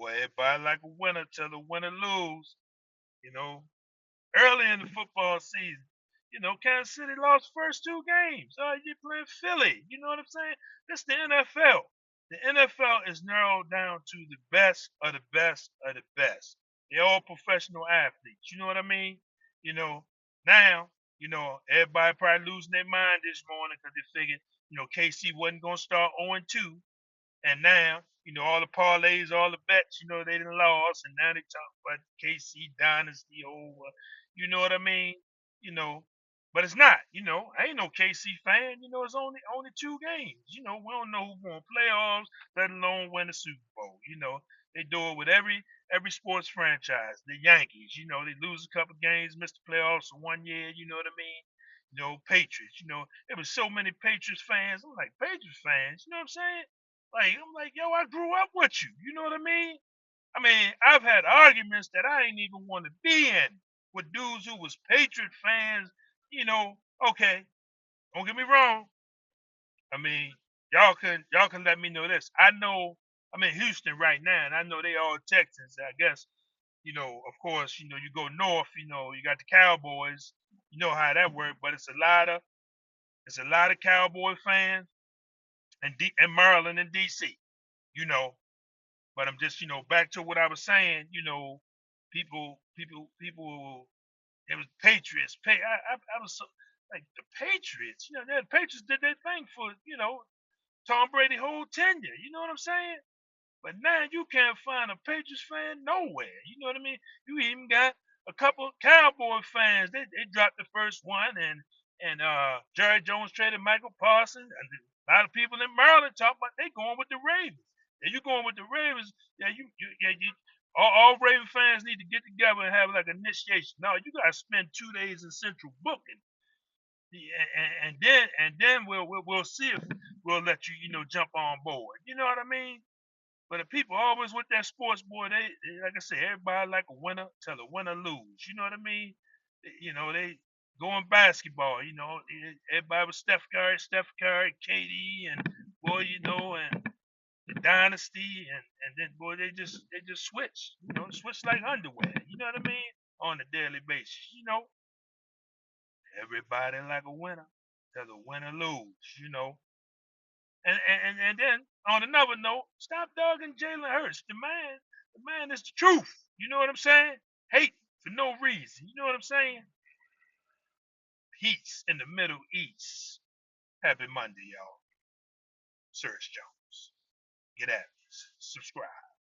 Boy, everybody like a winner till the winner lose. You know, early in the football season, Kansas City lost first two games. You playing Philly. You know what I'm saying? This the NFL. The NFL is narrowed down to the best of the best of the best. They're all professional athletes. You know what I mean? You know, now, everybody probably losing their mind this morning because they figured, KC wasn't going to start 0-2. And now, all the parlays, all the bets, they done lost, and now they talk about KC dynasty over. You know what I mean? You know, but it's not. I ain't no KC fan. It's only two games. We don't know who won playoffs, let alone win the Super Bowl. They do it with every sports franchise. The Yankees, they lose a couple games, miss the playoffs for 1 year. You know what I mean? Patriots. There was so many Patriots fans. I'm like, Patriots fans. You know what I'm saying? Like, I'm like, yo, I grew up with you. You know what I mean? I mean, I've had arguments that I ain't even want to be in with dudes who was Patriot fans. Okay, don't get me wrong. I mean, y'all can let me know this. I know I'm in Houston right now, and I know they all Texans. I guess of course, you go north. You got the Cowboys. You know how that works, but it's a lot of Cowboy fans in Maryland and DC. You know, But I'm just, back to what I was saying. People. It was Patriots. I was so like the Patriots. The Patriots did their thing for Tom Brady whole tenure. You know what I'm saying? But now you can't find a Patriots fan nowhere. You know what I mean? You even got a couple Cowboy fans. They dropped the first one, and Jerry Jones traded Michael Parsons, and a lot of people in Maryland talk about they going with the Ravens. Yeah, you going with the Ravens? Yeah, all Raven fans need to get together and have like an initiation. No, you got to spend 2 days in Central Booking, and then we'll see if we'll let you jump on board. You know what I mean? But the people always with that sports boy, they like I said, everybody like a winner till the winner lose. You know what I mean? They go in basketball. Everybody was Steph Curry, KD, and boy, and the dynasty, and then boy, they just switch. Switch like underwear. You know what I mean? On a daily basis. Everybody like a winner till the winner lose. And then on another note, stop dogging Jalen Hurts. The man is the truth. You know what I'm saying? Hate for no reason. You know what I'm saying? Peace in the Middle East. Happy Monday, y'all. Serge Jones. Get at me. Subscribe.